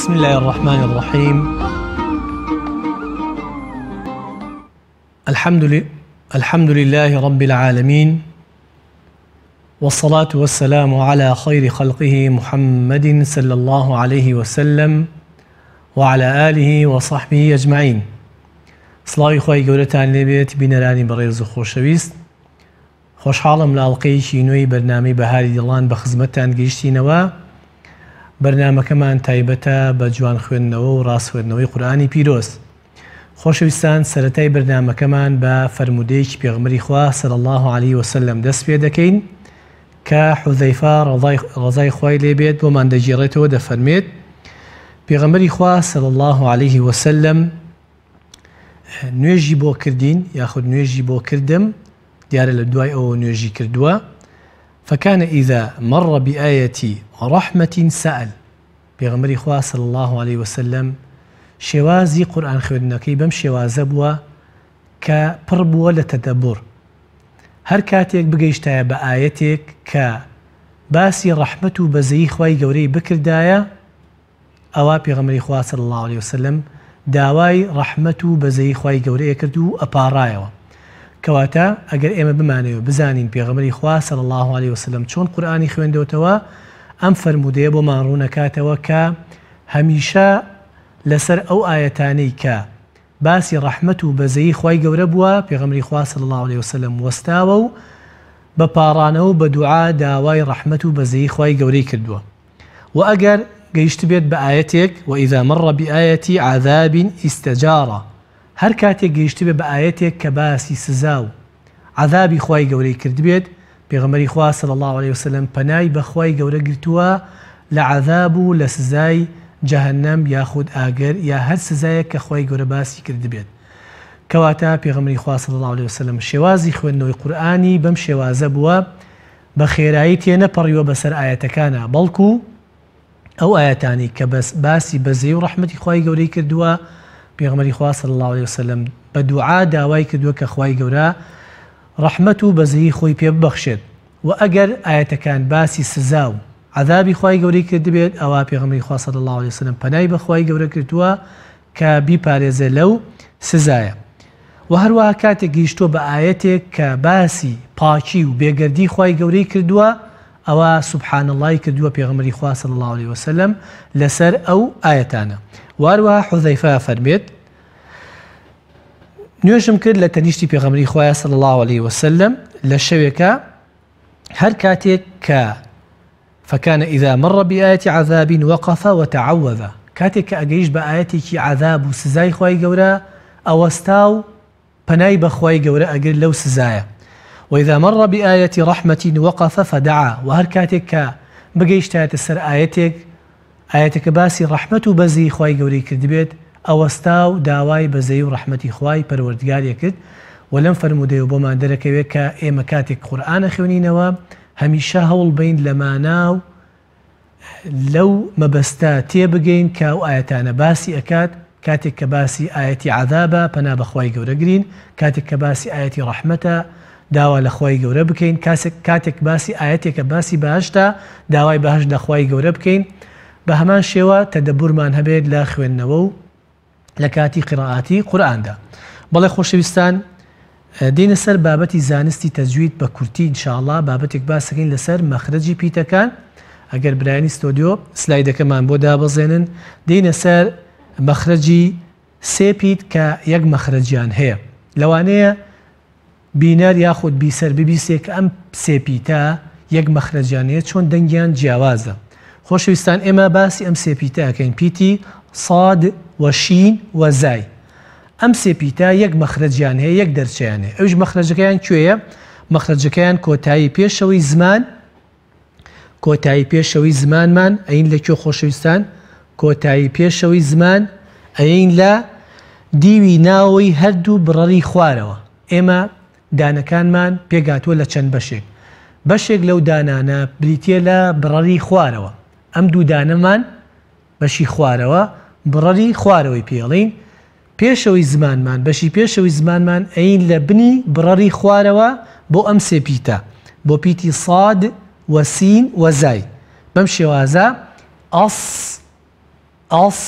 بسم الله الرحمن الرحيم. الحمد لله رب العالمين، والصلاة والسلام على خير خلقه محمد صلى الله عليه وسلم وعلى آله وصحبه أجمعين. سڵاوی خۆی گەورەتان لێبێت بینەرانی بەڕێز و خۆشەویست. خۆشحاڵم لە ئەڵقەیەکی نوێی بەرنامەی بەهاری دڵان بە خزمەتتان گەیشتینەوە. بەرنامەکەمان تایبەتە بە جوان خوێندنەوە و ڕاستخوێندنەوەی قورئانی پیرۆز. خۆشەویستان، سەرەتای بەرنامەکەمان بە فەرمودەیەکی پێغەمبەری خوا صلی الله عليه وسلم دەست پێ دەکەین کە حوزەیفە ڕەزای خوای لێبێت بۆمان دەگێڕێتەوە. دەفەرمێت پێغەمبەری خوا صلی الله عليه وسلم نوێژی بۆ کردین یاخود نوێژی بۆ کردم، دیارە لە دوای ئەوە نوێژی کردووە. فكان إذا مر بآية رحمة سأل. پێغەمبەری خوا صلی الله عليه وسلم شێوازی قورئان خوێندنەکەی بەم شێوازە بووە کە پڕ بووە لە تەدەبور. هەر کاتێک بگەیشتایە بە ئاەتێک کە باسی ڕەحمەت و بەزەیی خوای گەورەی بکردایە، ئەوە پێغەمبەری خوا صلی الله عليه وسلم داوای ڕەحمەت و بەزەیی خوای گەورەیە کرد و ئەپاڕایەوە. کەواتە ئەگەر ئێمە بمانەوە بزانین پێغەمبەری خوا صلی الله عليه وسلم چۆن قورئانی خوێندەوەتەوە، ئەم فەرمودەیە بۆمان ڕوونەکاتەوە کە هەمیشە لەسەر ئەو ئاەتانەی کە باسی ڕەحمەت و بەزەیی خوای گەورە بووە، پێغەمبەری خوا صلی الله عليه وسلم وەستاوە و بە پاڕانەوە بە دوعا داوای ڕەحمەت و بەزەیی خوای گەورەی کردووە. و ئەگەر گەیشت بێت بە ئاەتێک وإذا مر بآية عذاب استجارة، هەر کاتێک گەیشت بێت بە ئاەتێک کە باسی سزا و عذابی خوای گەورەی کرد بێت، پێغەمبەری خوا صلی الله عليه وسلم پەنای بە خوای گەورە گرتووە لە عذاب و لە سزای جەهەنەم یاخود ئاگەر یا هەر سزایەک کە خوای گەورە باسی کرد بێت. کەواتە پێغەمبەری خوا صلی الله عليه وسلم شێوازی خوێندنەوەی قورئانی بەم شێوازە بووە، بە خێرایی تێنەپەڕیوە بەسەر ئاەتەکانە، بەڵکو ئەو ئاەتانی کە باسی بەزەیی و ڕەحمەتی خوای گەورەی کردووە، پێغەمبەری خوا صلی الله عليه وسلم بە دوعا داوای کردووە کە خوای گەورە ڕەحمەت و بەزەیی خۆی پێ ببەخشێت. و ئەگەر ئاەتەکان باسی سزا و عذابی خوای گەورەی کرد بێت، ئەوە پێغەمبەری خوا صلی الله عليه وسلم پەنای بە خوای گەورە کردووە کە بیپارێزێت لەو سزایە. و هەروەها کاتێک گەیشتووە بە ئاەتێک کە باسی پاکی و بێگەردی خوای گەورەی کردووە، ئەوە سبحان اللهی کردووە پێغەمبەری خوا صلی الله عليه وسلم لەسەر ئەو ئاەتانە. واروەها حوزەیفە فەرمێت نوێژم کرد لە تەنیشتی پێغەمبەری خوا صلی الله عليه وسلم لە شەوێکە، هەر کاتێک کە فكان إذا مر بآية عذاب وقف وتعوذ، کاتێک کە ئەگەیشت بە ئاەتێکی عذاب و سزای خوای گەورە، ئەوەستا و پەنای بە خوای گەورە ئەگر لەو سزایە. وإذا مر بآية رحمة وقف فدعا، و هەر کاتێک کە بگەیشتایەتە سەر ئاەتێکە باسی ڕەحمەت و بەزەیی خوای گەورەی کرد بێت، ئەوەستا و داوای بەزەیی و ڕەحمەتی خوای پەروەردگاریە کرد. و لەم فەرمودەیە بۆمان دەرەکەوێت کە ئێمە کاتێک قورئانە خوێنینەوە هەمیشە هەوڵ بین لە مانا و لەو مەبەستە تێبگەین کە ئەو ئاەتانە باسی ئەکات. کاتێک کە باسی ئاەتی عەذابە، پەنا بە خوای گەورە گرین. کاتێک کە باسی ئاەتی ڕەحمەتە، داوا لە خوای گەورە بکەین. کاتێک باسی ئاەتێکە باسی بەهەشتە، داوای بەهەشت لە خوای گەورە بکەین. بە هەمان شێوە تەدەبورمان هەبێت لە خوێندنەوە و لە کاتی قیرائاتی قورئاندا. بەڵێ خۆشەویستان، دێنە سەر بابەتی زانستی تەجوید بە کورتی ئینشاءڵڵا، بابەتێک باسەکەین لەسەر مەخرەجی پیتەکان. ئەگەر برایانی ستۆدیۆ سلایدەکەمان بۆ دابەزێنن، دێنە سەر مەخرەجی سێ پیت کە یەک مەخرەجیان هەیە. لەوانەیە بینەر یاخود بیسەر ببیستێت کە ئەم سێ پیتە یەک مەخرەجیان هەیە، چۆن دەنگیان جیاوازە. خۆشەویستان، ئێمە باسی ئەم سێ پیتە ئەکەین، پیتی صاد و شین و زای. ئەم سێ پیتە یەک مەخرەجیان هەیە، یەک دەرچیان هەیە. ئەوش مەخرەجەکەیان کوێیە؟ مەخرەجەکەیان کۆتایی پێشەوەی زمان، کۆتایی پێشەوەی زمانمان ئەین لەکوێ خۆشەویستان؟ کۆتایی پێشەوەی زمان ئەین لە دیوی ناوەوەی هەردوو بڕەری خوارەوە. ئێمە دانەکانمان پێگاتووە لە چەند بەشێک. بەشێک لەو دانانە بریتیە لە بڕەری خوارەوە. ئەم دوو دانەمان بەشی خوارەوە، بڕەری خوارەوەی پێڵین. پێشەوەی زمانمان، بەشی پێشەوەی زمانمان ئەین لە بنی بڕەری خوارەوە بۆ ئەم سێ پیتە، بۆ پیتی صاد و سین و زای. بەم شێوازە ئەس ئەس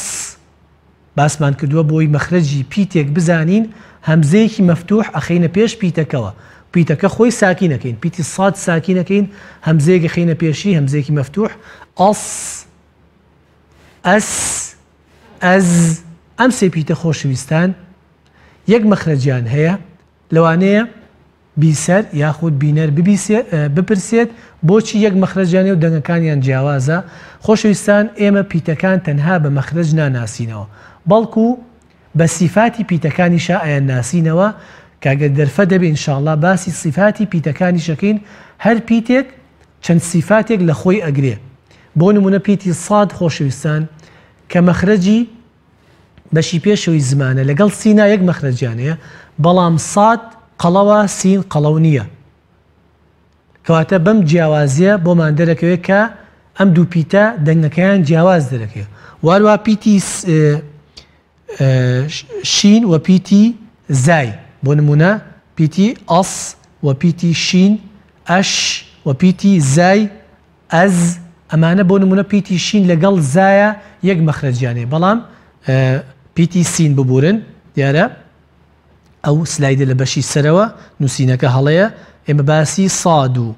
باسمان کردووە بۆی مەخرەجی پیتێک بزانین هەمزەیەکی مەفتوح ئەخینە پێش پیتەکەوە پیتەکە خۆی ساکینەکەین پیتی ساد ساکینەکەین هەمزەیەک خینە پێشی هەمزەیەکی مەفتوح ئەس ئەس ئەز ئەم سێ پیتە خۆشەویستان یەک مەخرەجیان هەیە لەوانەیە بیسەر یاخود بینەر بپرسێت بۆچی یەک مەخرەجیانێ و دەنگەکانیان جیاوازە خۆشەویستان ئێمە پیتەکان تەنها بە مەخرەج ناناسینەوە بەڵکو بە سیفاتی پیتەکانیشە ئەیان ناسینەوە کاگە دەرفە دەبێ ئینشاءڵڵا باسی سیفاتی پیتەکانی شەکەین هەر پیتێک چەند سیفاتێک لە خۆی ئەگرێ بۆ نمونە پیتی ساد خۆشەویستان کە مەخرەجی بەشی پێشەوەی زمانە لەگەڵ سینا یەک مەخرەجیانەیە بەڵام ساد قەڵەوە سین قەڵەو نییە کەواتە بەم جیاوازیە بۆمان دەرەکەوێت کە ئەم دوو پیتە دەنگەکەیان جیاواز دەرەکەوێت وارووا پیتی شین و پیتی زای بۆ نمونە پیتی ئەس و پیتی شین ئەش و پیتی زای ئەز ئەمانە بۆ نمونە پیتی شین لەگەڵ زایە یەک مەخرەجیانەیە بەڵام پیتی سین ببورن دیارە ئەو سلایدە لە بەشی سەرەوە نووسینەکە هەڵەیە ئێمە باسی ساد و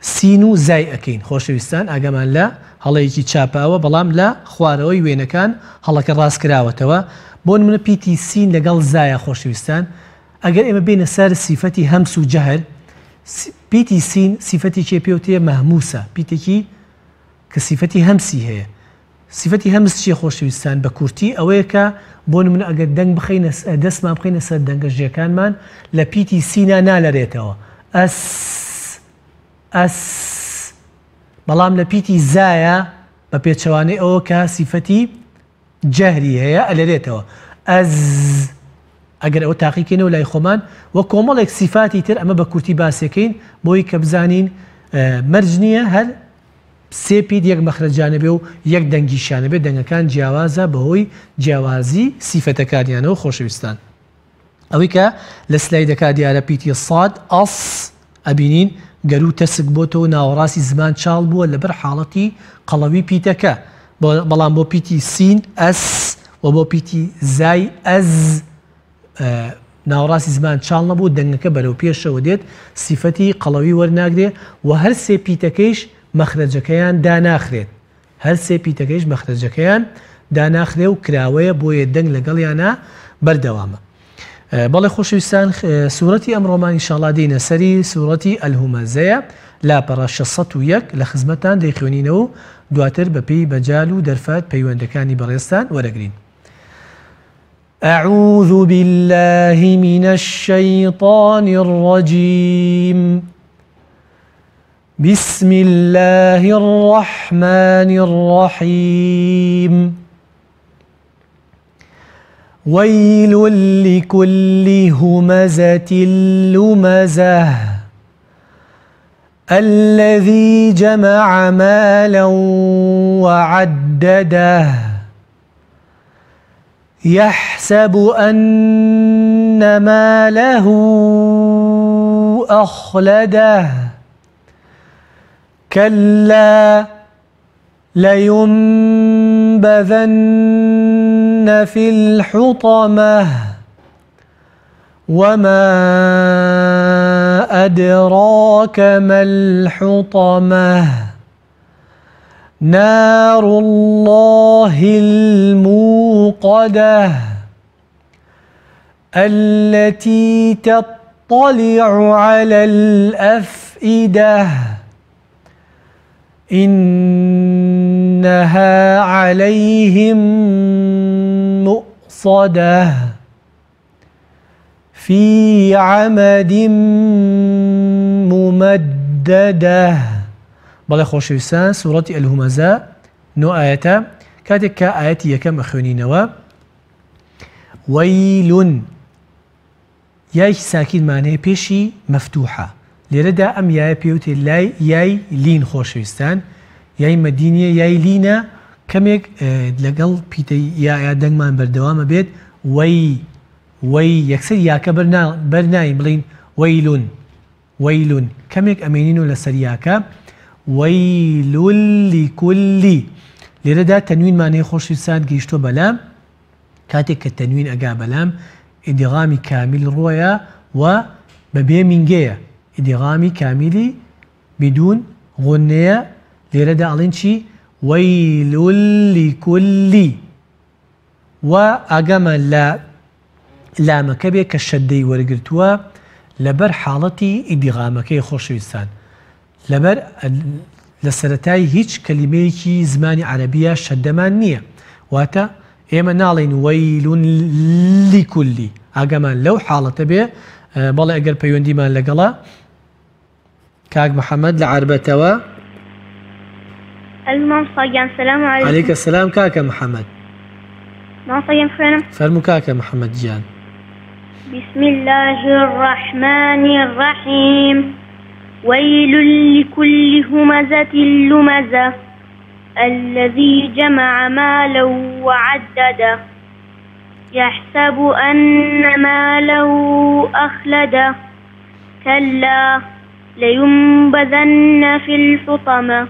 سین و زای ئەکەین خۆشەویستان ئاگەمان لە هەڵەیەکی چاپاوە بەڵام لە خوارەوەی وێنەکان هەڵەکە ڕاستکراوەتەوە بۆ نمونە پیتی سین لەگەڵ زایە خۆشەویستان ئەگەر ئێمە بینە سەر سیفەتی هەمس و جەهر پیتی سین سیفەتی کێ پێوتێ مەهموسە پیتێکی کە سیفەتی هەمسی هەیە سیفەتی هەمس چیە خۆشەویستان بە کورتی ئەوەیە کە بۆ نمونە ئەگەر دەنگ بخەینە دەستمان بخەینە سەر دەنگەژیەکانمان لە پیتی سینا نالەرێتەوە ئەس ئەس بەڵام لە پیتی زایە بە پێچەوانەی ئەوە کە سیفەتی جەهری هەیە ئەلەرێتەوە ئەز ئەگەر ئەوە تاقیکەینەوە لای خۆمان وە کۆمەڵێک سیفاتی تر ئەمە بە کورتی باسەکەین بۆی کە بزانین مەرج نییە هەر سێ پیت یەک مەخرەجانە بێ و یەک دەنگیشانە بێت دەنگەکان جیاوازە بەهۆی جیاوازی سیفەتەکانیانەوە خۆشەویستان ئەوەی کە لە سلایدەکە دیارە پیتی ساد ئەس ئەبینین گەرو تەسک بۆتەوە ناوەڕاستی زمان چاڵ بووە لەبەر حاڵەتی قەڵەوی پیتەکە بەڵام بۆ پیتی سین ئەس و بۆ پیتی زای ئەز ناوەڕاستی زمان چاڵ نەبوو دەنگەکە بەرەو پێشەوە دێت سیفەتی قەڵەوی وەرناگرێ و هەر سێ پیتەکەیش مەخرەجەکەیان داناخرێت هەر سێ پیتەکەیش مەخرەجەکەیان داناخرێ و کراوەیە بۆیە دەنگ لەگەڵیانە بەردەوامە بەڵێ خۆشەویستان سوورەتی ئەمڕۆمان ئینشاءڵڵا دێنە سەری سوورەتی ئەلهومەزەیە لاپەڕە 601 لە خزمەتان دەیخوێنینەوە و دواتر بەپێی بەجال و دەرفەت پەیوەندەکانی بەڕێستان وەرەگرین أعوذ بالله من الشيطان الرجيم بسم الله الرحمن الرحيم ويل لكل همزة لمزة الذي جمع مالا وعدده يحسب أن ماله أخلده كلا لينبذن في الحطمة وما أدراك ما الحطمة نار الله الموقدة التي تطلع على الأفئدة إنها عليهم مؤصدة في عمد ممددة بەڵێ خۆشەویستان سوورەتی ئەلهومەزە 9 ئاەتە کاتێک کە ئاەتی یەکەم ئەخوێنینەوە وەیلون یایکی ساکینمانەیە پێشی مەفتوحە لێرەدا ئەم یایە پێوتێ لای یای لین خۆشەویستان یای مەدینیە یای لینە کەمێک لەگەڵ پیتەی یا دەنگمان بەردەوامە بێت وەی یەکسەر یاکە بەرناین بڵین وەیلون کەمێک ئەمێنین و لەسەر یاکە وەیل لكل لێرەدا تەنوینمان هەیە خۆشەویستان گەیشتۆ بەلام کاتێک کە تەنوین ئەگا بەلام ئیدغامی کامیل ڕۆیە و بەبێ مینگەیە ئیدغامی کامیلی بدون غونەیە لێرەدا ئەڵێن چی وەیل لیکولی و ئاگامە لە لامەکە بێ کە شەدەی وەرگرتووە لەبەر حاڵەتی ئیدغامەکەی خۆشەویستان لەبەر لە سەرەتای هیچ کەلیمەیەکی زمانی عەرەبیە شەدەمان نییە واتە ئێمە ناڵێن وەیلون لیکولی ئاگامان لەو حاڵەتە بێ بەڵێ ئەگەر پەیوەندیمان لەگەڵا کاک محەممەد لە عەربەتەوە سلام عەلەیکە سەلام کاکە محەممەد فەرموو کاکە محەممەد گیان بسم الله الرحمن الرحيم ويل لكل همزة لمزة الذي جمع مالا وعدده يحسب أن ماله أخلده كلا لينبذن في الحطمة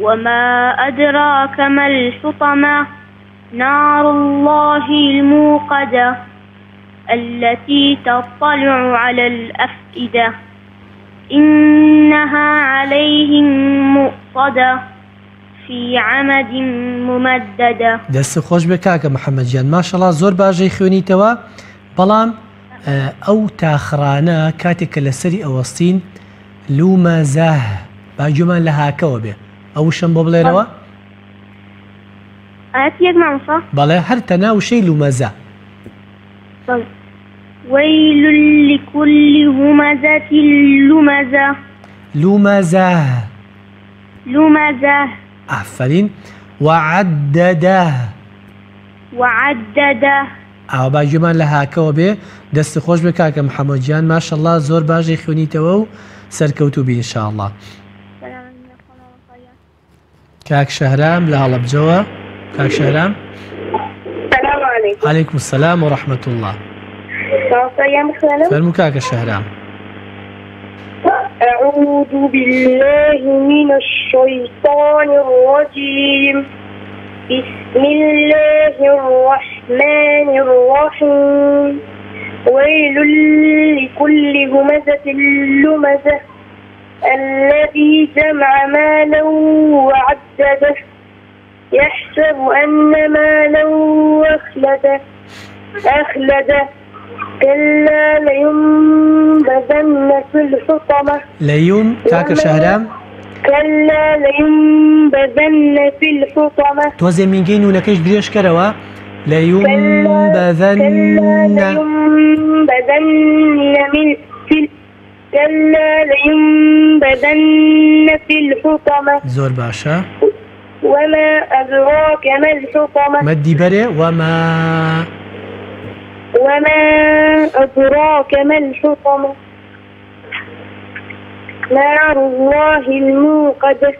وما أدراك ما الحطمة نار الله الموقدة التي تطلع على الأفئدة إنها عليهم مؤصدة في عمد ممددة. دەست خۆش بێ کاکە محەممەد گیان ماشەڵڵا زۆر باشەی خوێنیتەوە بەڵام ئەو تاخرانە کاتێک کە لەسەری ئەوەستین لومەزەه باگوێمان لە هاکەوە بێ ئەو شەم بۆ بڵێرەوە بەڵێ هەر تەنا وشەی لومەزە ويل لكل همزة لمزة لمزة ئافرین وعدده ئاو باگوێمان لە هاکەوە بێ دەستی خۆش بێ کاکە محەممەد گیان ماشەڵڵا زۆر باشی خوێنیتەوە و سەرکەوتوو بی ئینشاءڵڵا. کاک شەهرام لە هەڵەبجەوە کاک شەهرام عەلەیکم السەلام وەڕەحمەت الله فەرموو کاکە شەهرام أعوذ بالله من الشيطان الرجيم بسم الله الرحمن الرحيم ويل لكل همزة لمزة الذي جمع مالا وعدده يحسب أن مالا أخلده كلا لينبذن في الحطمة كاكا شهرام كلا لينبذن في الحطمة توزي من جين ونكش دريش كروا لينبذن كلا لينبذن في الحطمة زور باشا وما أدراك ما الحطمة مدي بري وما أدراك ما الحطمة نار الله الموقدة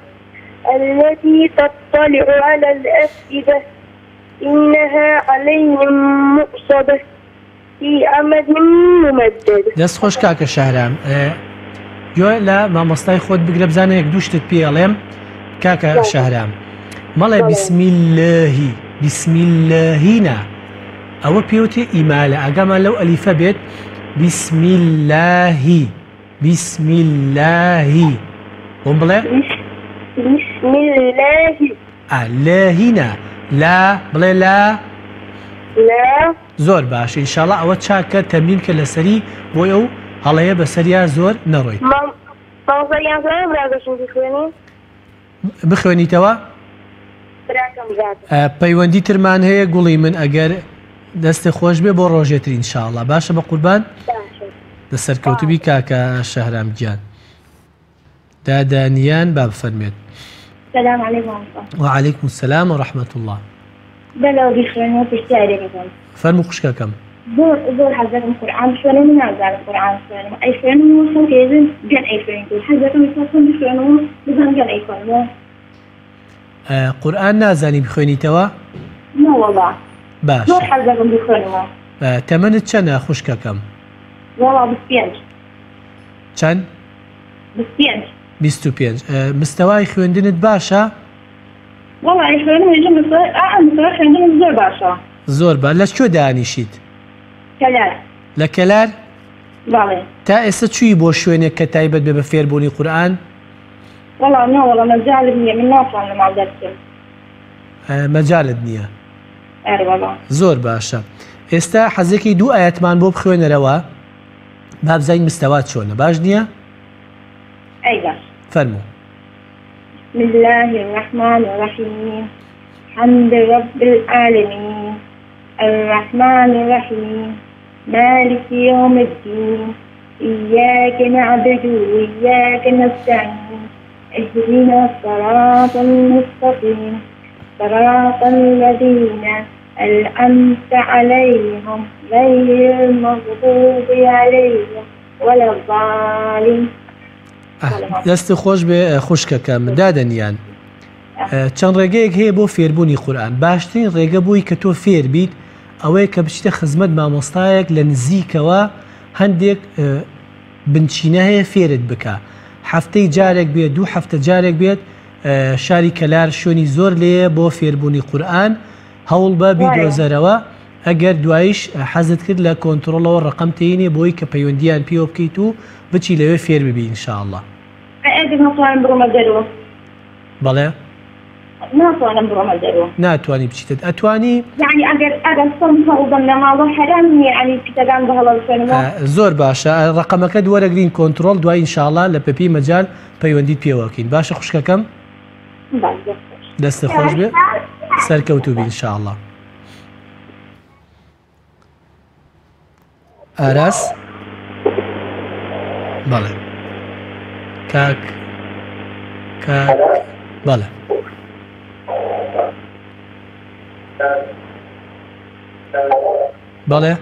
التي تطلع على الأفئدة إنها عليهم مؤصدة في عمد ممدد. دەست خۆش کاکە شەهرام گوێ لە مامۆستای خۆت بگرە بزانە یەک دووشتت پێڵێم کاکە شەهرام مەڵێ بسمیللهی بسمیللهینە ئەوە پێوتێ ئیمالە ئەگەمان لەو ئەلیفە بێت بسمیللهی بسمیللهی بۆم بڵێ بسمیللهی لەهینە لا بڵێ لا زۆر باش ئینشاڵڵا ئەوە چاکە تەمرین کە لەسەری بۆی ئەو هەڵەیە بەسەریا زۆر نەڕۆیت بخوێنیتەوە پەیوەندی ترمان هەیە گوڵی من ئەگەر دەستی خۆش بێ بۆ ڕۆژێتر ئینشاءڵڵا باشە بە قوربان دەسەرکەوتوبی کاکە شەهرام گیان دادانیان با بفەرمێت السلام عليكم وعليكم السلام ورحمة الله بلا بخير وتشتري فەرموو خوشکەکەم زۆر حەزەکەم قورئان بخوێنم نازانم قورئان بخوێنم ئەی خوێنم خەڵکێزن گەن ئەی خوێنیتر حەزەکەم ئێستا بخوێنەوە بزانم گەن ئەی خوێنەوە قورئان نازانی بخوێنیتەوە؟ نەوەڵڵا باش زۆر حەزەکەم بخوێنەوە تەمەنت چەندە خوشکەکەم؟ وەڵڵا 25 چەند؟ 25 مستەوای خوێندنت باشە؟ والله ئەی خوێنم هێژم مستەوای خوێندنم زۆر باشە. زۆر باش. لە کوێ دانیشیت؟ کەلار. لە کەلار؟ بەڵێ. تا ئێستا چووی بۆ شوێنێک کە تایبەت بێ بە فێربوونی قورئان؟ وەڵام مەجالم نییە، من ناتوانم لە ماڵ دەرچم. مەجالت نییە؟ زۆر باشە. ئێستا حەزێکی دوو ئاەتمان بۆ بخوێنەرەوە با بزانین مستەوات چۆنە، باش نییە؟ ئەی باش. فەرموو. بسم الله الرحمن الرحيم حمد رب العالمين الرحمن الرحيم مالك يوم الدين إياك نعبد وإياك نستعين اهدنا الصراط المستقيم صراط الذين أنعمت عليهم غير المغضوب عليهم ولا الضالين. دەستی خۆش بێ خوشکەکەم دادەنیان. چەند ڕێگەیەک هەیە بۆ فێربوونی قورئان. باشترین ڕێگە بووی کە تۆ فێر بیت ئەوەیە کە بچیتە خزمەت مامۆستایەک لە نزیکەوە هەندێک بنچینە هەیە فێرت بکە. هەفتەی جارێک بێت، دوو هەفتە جارێک بێت. شاری کەلار شوێنی زۆر لێیە بۆ فێربوونی قورئان. هەوڵ بە بیدۆزەرەوە. ئەگەر دوایش حەزت کرد لە کۆنتترۆلەوە ڕقم تێنێ بۆی کە پەیوەندیان پێوە بکەیت و بچی لەوێ فێر ببی ئینشاءڵڵا. ناتوانم بڕۆمە دەرەوە. بەڵێ؟ ناتوانم بڕۆمە دەرەوە. ناتوانی بچیتت ئەتوانی؟ یعنی ئەگەر سم هەڵدەم لە ماڵە هەرام نییە ئەنی پیتەکان بەهەڵە بخوێنەوە. زۆر باشە. ڕقەمەکە دووەرەگرین کۆنتترۆل دوای ئینشاءڵڵا لە پەپی مەجال پەیوەندیت پێوەکەین. باشە خوشکەکەم؟ دەستە خۆش بێ سەرکەوتوو بی ئینشاءڵڵا. ئاراس؟ بەڵێ. کاک بەڵێ. بەڵێ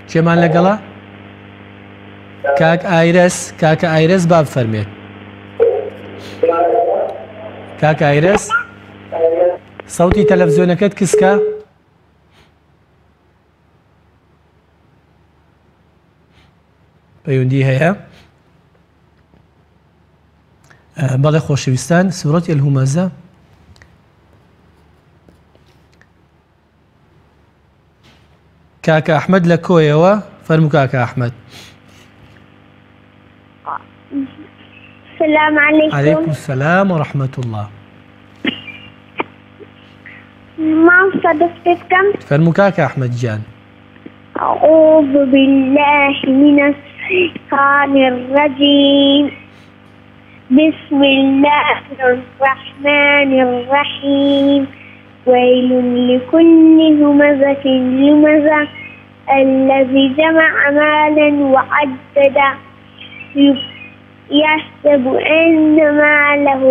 کێمان لەگەڵا؟ کاک ئایرەس با بفەرمێت. کاک ئایرەس سەوتی تەلەڤیزۆنەکەت کسکە؟ پەیوەندی هەیە؟ بەڵێ خۆشەویستان سوورەتی ئەلهومەزە کاکە ئەحمەد لە کۆیەوە فەرموو کاکە ئەحمەد. السلام عليكم. عليكم السلام ورحمة الله. ما صدفتكم؟ فەرموو کاکە ئەحمەد جان. أعوذ بالله من الشيطان الرجيم بسم الله الرحمن الرحيم ويل لكل همزة لمزة الذي جمع مالا وعدده يحسب أن ماله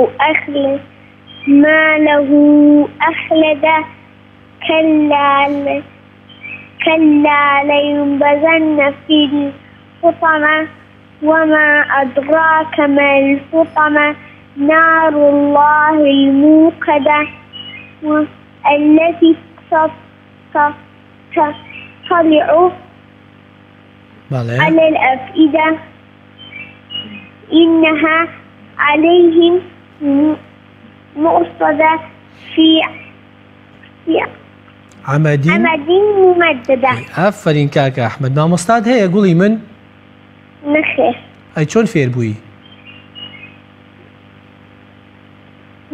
أخلده كلا لينبذن في الحطمة وما أدراك ما الحطمة نار الله الموقدة التي تطلع على الأفئدة إنها عليهم مؤصدة في عمد ممددة. ئافرین کاکە ئەحمەد. مامۆستاد هەیە گوڵی من؟ نەخێر. ئەی چۆن فێر بووی؟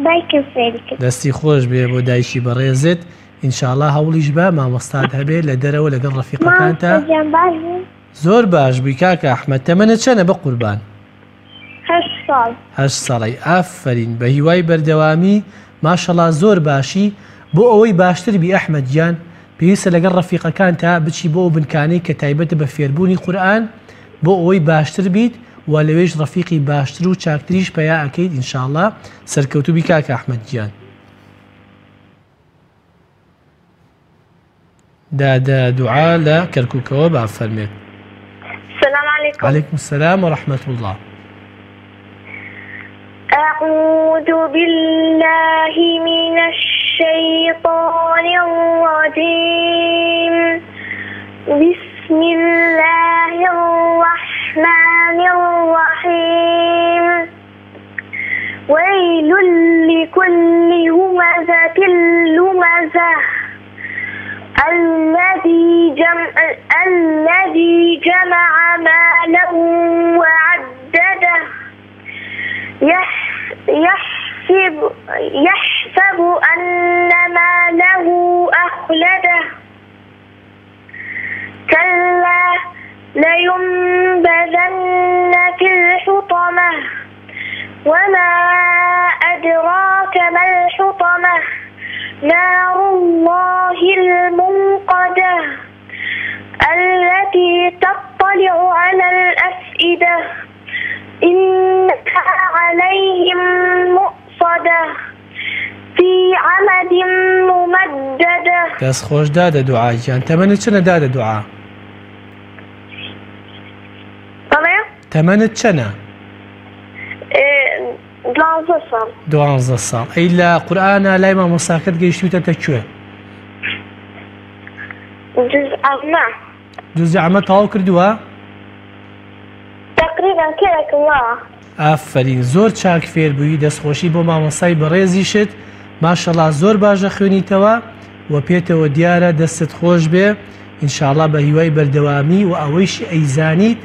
دایکم فێری کرد. دەستی خۆش بێ بۆ دایکی بەڕێزت. ئینشاءڵڵا هەوڵیش بە مامۆستاد هەبێت لە دەرەوە لەگەڵ ڕەفیقەکانتە. زۆر باش بووی کاکە ئەحمەد. تەمەنت چەندە بە قوربان؟ 8 ساڵ. 8 ساڵی. ئافرین بە هیوای بەردەوامی ماشەڵڵا زۆر باشی. بۆ ئەوەی باشتر بی ئەحمەد گیان پێویستە لەگەڵ ڕەفیقەکانتە بچی بۆ بنکانەی کە تایبەتە بە فێربوونی قورئان بۆ ئەوەی باشتر بیت و لەوێش ڕەفیقی باشتر و چاکتریش پەیا ئەکەیت ئینشاءڵڵا سەرکەوتوو بی کاکە ئەحمەد گیان. دادا دوعا لە کەرکووکەوە با فەرمێت. السلام عليكم. عليكم السلام ورحمة الله. أعوذ بالله من الشيطان الرجيم بسم الله الرحمن الرحيم ويل لكل همزة همزة لمزة الذي جمع مالا وعدده يحسب أن ماله أخلده كلا لينبذن في الحطمة وما أدراك ما الحطمة نار الله الموقدة التي تطلع على الأفئدة إنها عليهم مؤصدة في عمد ممددة. دەست خۆش دادە دوعاجیان. تەمەنت چەنە دادە دوعا؟ تەمەنت چەنە؟ 12 ساڵ. 12 ساڵ. ئەی لە قورئانە لای مامۆستاکەت گەیشتوتە کوێ؟ جوزی عەمە تەواو کردووە؟ تقریبا کردووە. ئافرین، زۆر چاک فێر بووی، دەستخۆشی بۆ مامۆستای بەڕێزیشت، ماشەڵڵا زۆر باشە خوێنیتەوە و پێتەوە دیارە دەستت خۆش بێ، ئینشاءڵڵا بە هیوای بەردەوامی و ئەوەیشی ئەیزانیت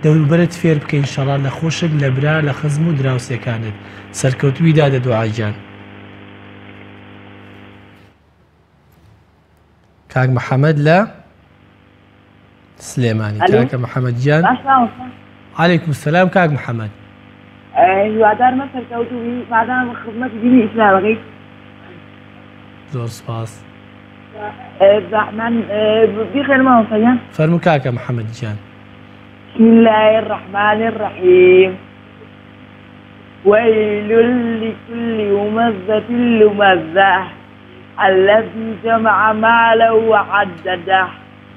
دەوروبەرت فێر بکە ئینشاءڵڵا لە خۆشک لە برا لە خزم و دراوسەکانت سەرکەوتووی دادە دوعاجیان. کاک محەممەد لە سلێمانی. کاکە محەممەد گیان. عەلەیکوم السەلام کاک محەممەد. هیوادارمە سەرکەوتووی مادام خزمەتی دینی ئیسلامەکەی. زۆر سپاس. من بخێنمەوە سەیان. فەرموو کاکە محەممەد گیان. بسم الله الرحمن الرحيم ويل لكل همزة لمزة الذي جمع ماله وعدده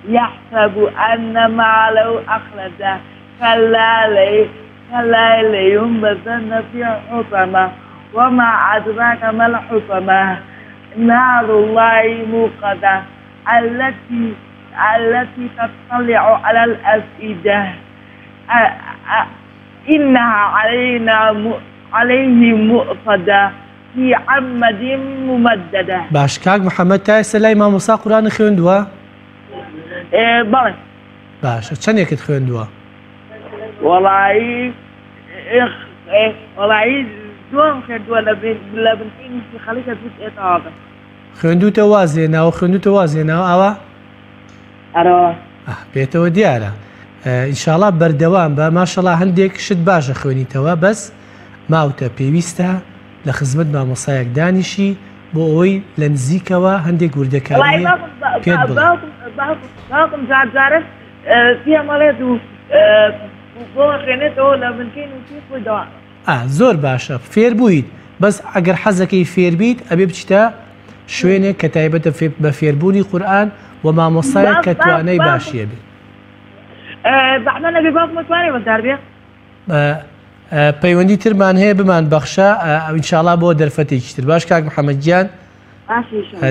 يحسب أن ماله أخلده كلا لينبذن في الحطمة وما أدراك ما الحطمة نار الله الموقدة التي تطلع على الأفئدة إنها عليه مؤصدة في عمد ممددة. باش کاک محەممەد تا ئێستا لای مامۆستا قورئان خوێندووە؟ بەڵێ. باشە چەندێکت خوێندووە؟ وەڵایی دوم خوێندووە لە بنکەی خەڵکە زوو ئێتاوە. خوێندوتە وازێناوە خوێندوتە وازێناوە ئەوە؟ ئەرەوە. پێتەوە دیارە. ئینشاءڵڵا بەردەوام بە ماشەڵڵا هەندێک شت باشە خوێنیتەوە بەس ماوتە پێویستە لە خزمەت مامۆستایەک دانیشی بۆ ئەوەی لە نزیکەوە هەندێک وردەکاری پێت بڵێ. باوکم جارجارە پێمەڵێت و بۆ خوێنێتەوە لە بنکەی نووسی خۆیدەوە. زۆر باشە فێر بوویت بەس ئەگەر حەزەکەی فێربیت ئەبێ بچتە شوێنێک کە تایبەتە بە فێربوونی قورئان و مامۆستایەک کە توانای باشیە بێت. بەحمە نەبێ باوکم توانێ بەدار بێ؟ پەیوەندی ترمان هەیە بمان بەخشە ئینشاءڵڵا بۆ دەرفەتێکی تر. باش کاک محەممەد گیان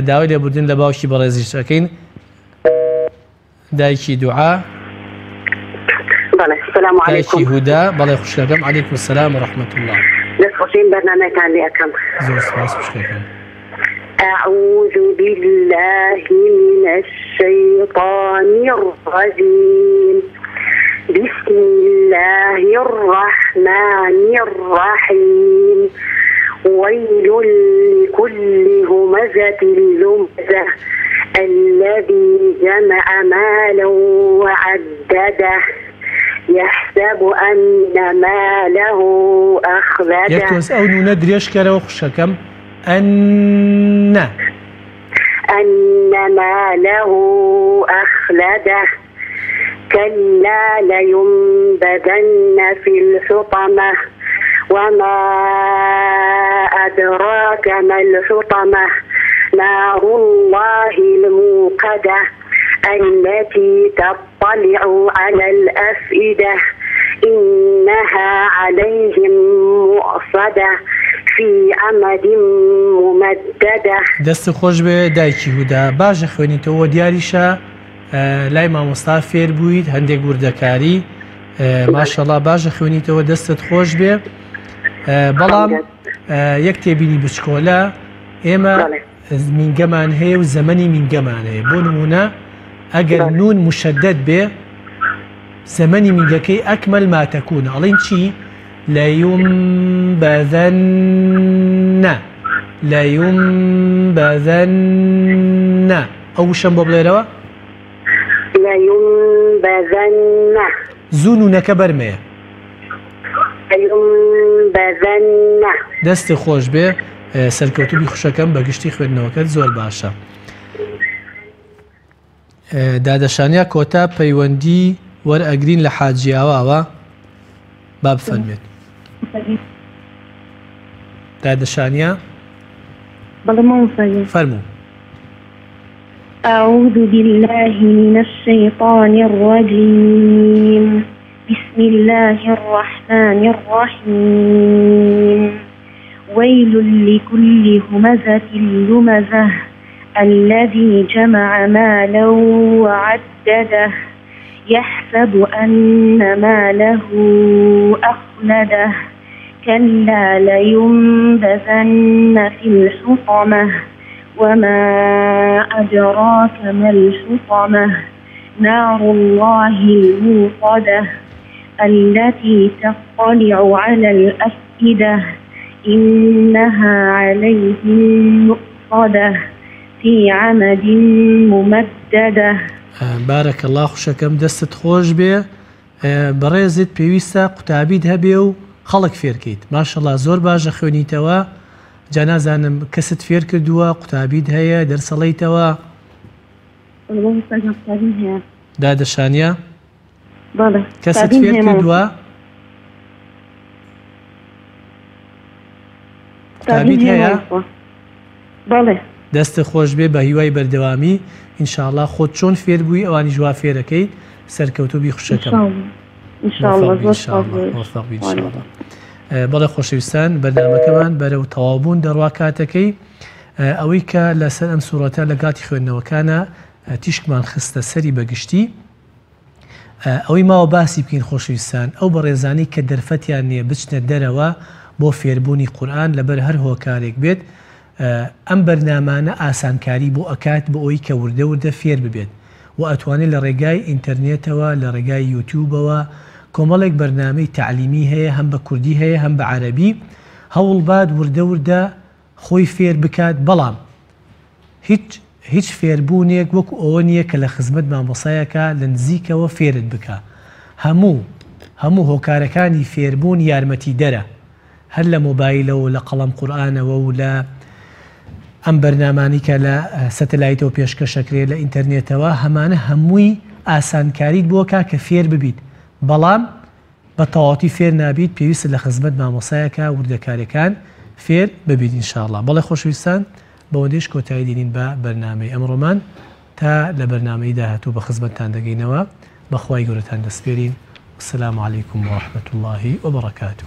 داوای لێبوردن لە باوکی بەڕێزیش دەکەین. دایکی دوعا. بەڵێ السلام عەلەیکوم. دایکی هودا. بەڵێ خوشکەکەم عەلەیکوم السەلام وەڕەحمەت الله. دەستخۆشین بەرنامەکان لێ ئەەکەم. زۆر سپاس خوشکەکەم. أعوذ بالله من الشيطان الرجيم بسم الله الرحمن الرحيم ويل لكل همزة لمزة الذي جمع مالا وعدده يحسب أن ماله أخلده. يكتوز أو ندريش كرا وخشكم أن ماله أخلده كلا لينبذن في الحطمة وما أدراك ما الحطمة نار الله الموقدة التي تطلع على الأفئدة إنها عليهم مؤصدة في عمد ممددة. دەست خۆش بێ دایکی هودا. باشە خوێنیتەوە دیاریشە لای مامۆستا فێر بوویت هەندێک وردەکاری ماشەڵڵا باشە خوێنیتەوە دەستت خۆش بێ. بەڵام یەک تێبینی بچکۆلە ئێمە مینگەمان هەیە و زەمەنی مینگەمان هەیە بۆ نمونە ئەگەر نون مشدد بێ زەمەنی مینگەکەی ئەکمەل ما تەکوونە ئەڵێن چی لەیومبەذەنە ئەو شەم بۆ بڵێرەوە لينبذن زوو نونەکە بەرمەیە لينبذن دەستی خۆش بێ سەرکەوتوبی خوشەکەم بە گشتی خوێندنەوەکەت زۆر باشە دادەشانیا کۆتا پەیوەندی وەرئەگرین لە حاجیاواوە با بفەرمێت دادەشانیا فەرموو أعوذ بالله من الشيطان الرجيم بسم الله الرحمن الرحيم ويل لكل همزة لمزة الذي جمع مالا وعدده يحسب أن ماله أخلده كلا لينبذن في الحطمة وما أدراك ما الحطمة نار الله الموقدة التي تطلع على الأفئدة إنها عليهم مؤصدة في عمد ممددة بارك الله خوشەکەم دەستت خۆش بێ بەڕێزت پێویستە قوتابیت هەبێ و خەڵک فێرکەیت ماشەڵڵا زۆر باشە خوێنیتەوە جا نازانم کەست فێر کردووە قوتابیت هەیە دەرسەڵیتەوە دادەشانیا کەست فێر کردووە قوتابیت هەیە دەستە خۆش بێ بە هیوای بەردەوامی ئینشاءڵڵا خۆت چۆن فێر بووی ئەوانی جوا فێرەکەیت سەرکەوتوبی خوشەکەم بەڵێ خۆشەویستان بەردامەکەمان بەرەو تەواوبوون دەڕوا کاتەکەی ئەوەی کە لەسەر ئەم سوورەتە لە گاتی خوێندنەوەکانە تیشکمان خستە سەری بەگشتی ئەوەی ماوە باسی بکەین خۆشەویستان ئەو بەڕێزانی کە دەرفەتیان نییە بچنە دەرەوە بۆ فێربوونی قورئان لەبەر هەر هۆکارێک بێت ئەم بەرنامانە ئاسانکاری بۆ ئەکات بۆ ئەوی کە وردە وردە فێر ببێت و ئەتوانێت لە ڕێگای ئینتەرنێتەوە لە ڕێگای یوتیوبەوە کۆمەڵێک بەرنامەی تعلیمی هەیە هەم بە کوردی هەیە هەم بە عەرەبی هەوڵباد وردە وردە خۆی فێر بکات بەڵام هیچ فێربوونێک وەکو ئەوە نییە کە لە خزمەت مامۆسایەکە لە نزیکەوە فێرت بکە هەموو هۆکارەکانی فێربوون یارمەتی دەرە هەر لە مۆبایلەوە لە قەڵەم قورئانەوە و لە ئەم بەرنامانی کە لە سەتەلایتەوە پێشکەشەکرێت لە ئینتەرنێتەوە هەمانە هەمووی ئاسانکاریت بۆ کا کە فێر ببیت بەڵام بە تەواوەتی فێر نابیت پێویستە لە خزمەت مامۆسایەکە وردەکارەکان فێر ببیت ئینشاءڵڵا بەڵێ خۆشەویستان بەوەندەیش کۆتایی دێنین بە بەرنامەی ئەمڕۆمان تا لە بەرنامەی داهاتوو بە خزمەتتان دەگەینەوە بەخوای گەورەتان دەسپێرین والسلام عليكم ورحمة الله وبركاته